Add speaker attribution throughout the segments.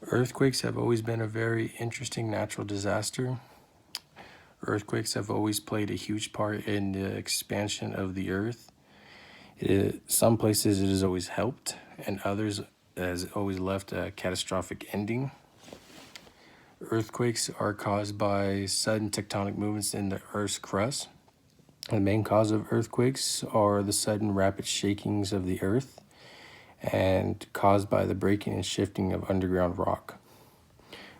Speaker 1: Earthquakes have always been a very interesting natural disaster. Earthquakes have always played a huge part in the expansion of the earth. Some places it has always helped, and others has always left a catastrophic ending. Earthquakes are caused by sudden tectonic movements in the Earth's crust. The main cause of earthquakes are the sudden rapid shakings of the earth and caused by the breaking and shifting of underground rock.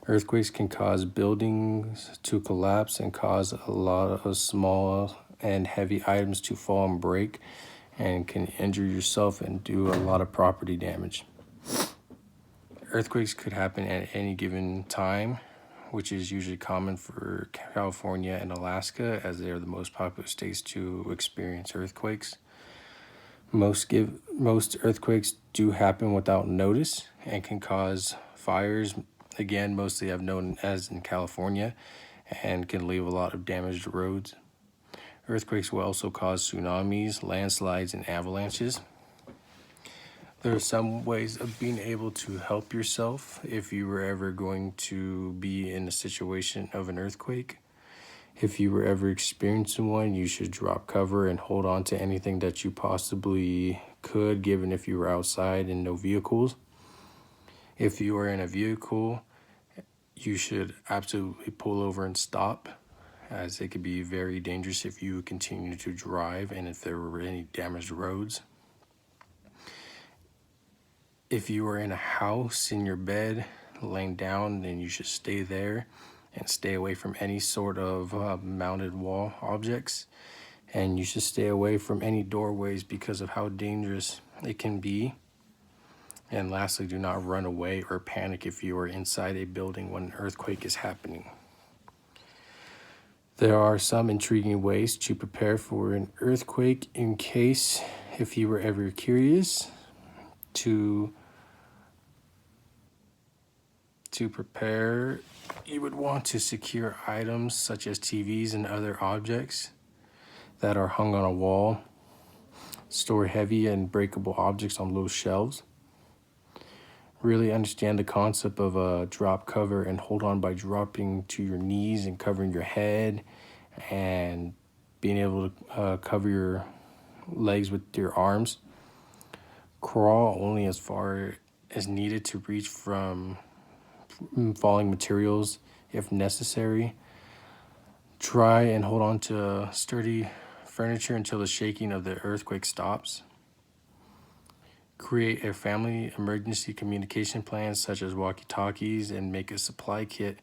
Speaker 1: Earthquakes can cause buildings to collapse and cause a lot of small and heavy items to fall and break, and can injure yourself and do a lot of property damage. Earthquakes could happen at any given time, which is usually common for California and Alaska, as they are the most popular states to experience earthquakes. Most earthquakes do happen without notice and can cause fires. Again, mostly I've known as in California, and can leave a lot of damaged roads. Earthquakes will also cause tsunamis, landslides, and avalanches. There are some ways of being able to help yourself if you were ever going to be in a situation of an earthquake. If you were ever experiencing one, you should drop cover and hold on to anything that you possibly could, given if you were outside and no vehicles. If you are in a vehicle, you should absolutely pull over and stop, as it could be very dangerous if you continue to drive and if there were any damaged roads. If you are in a house in your bed laying down, then you should stay there and stay away from any sort of mounted wall objects. And you should stay away from any doorways because of how dangerous it can be. And lastly, do not run away or panic if you are inside a building when an earthquake is happening. There are some intriguing ways to prepare for an earthquake in case, if you were ever curious, to prepare, you would want to secure items such as TVs and other objects that are hung on a wall. Store heavy and breakable objects on low shelves. Really understand the concept of a drop cover and hold on by dropping to your knees and covering your head, and being able to cover your legs with your arms. Crawl only as far as needed to reach from falling materials if necessary. Try and hold on to sturdy furniture until the shaking of the earthquake stops. Create a family emergency communication plan such as walkie-talkies, and make a supply kit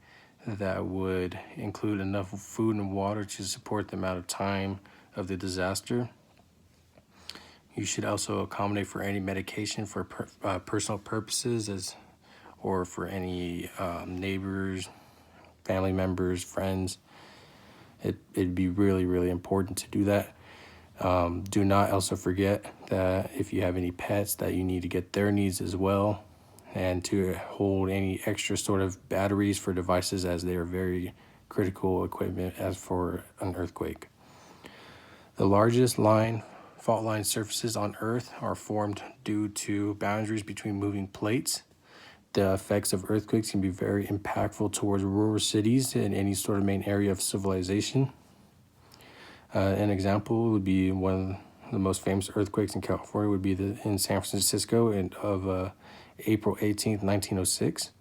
Speaker 1: that would include enough food and water to support the amount of time of the disaster. You should also accommodate for any medication for personal purposes, or for any neighbors, family members, friends. It'd be really, really important to do that. Do not also forget that if you have any pets, that you need to get their needs as well, and to hold any extra sort of batteries for devices, as they are very critical equipment as for an earthquake. The largest fault line surfaces on Earth are formed due to boundaries between moving plates. The effects of earthquakes can be very impactful towards rural cities and any sort of main area of civilization. An example would be one of the most famous earthquakes in California would be in San Francisco of April 18th, 1906.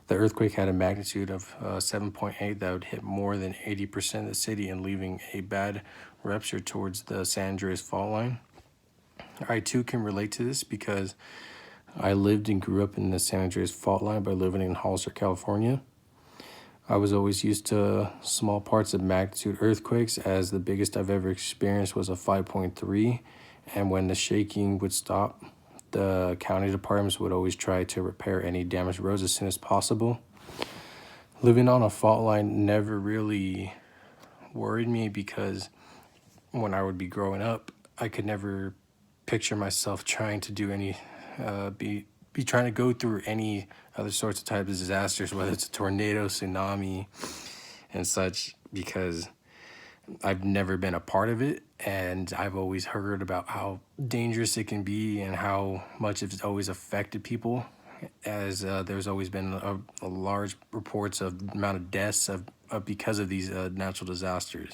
Speaker 1: The earthquake had a magnitude of 7.8 that would hit more than 80% of the city, and leaving a bad rupture towards the San Andreas fault line. I too can relate to this because I lived and grew up in the San Andreas fault line by living in Hollister, California. I was always used to small parts of magnitude earthquakes, as the biggest I've ever experienced was a 5.3. And when the shaking would stop, the county departments would always try to repair any damaged roads as soon as possible. Living on a fault line never really worried me, because when I would be growing up, I could never picture myself trying to do any, be trying to go through any other sorts of types of disasters, whether it's a tornado, tsunami, and such, because I've never been a part of it, and I've always heard about how dangerous it can be and how much it's always affected people. as there's always been a large reports of amount of deaths because of these natural disasters.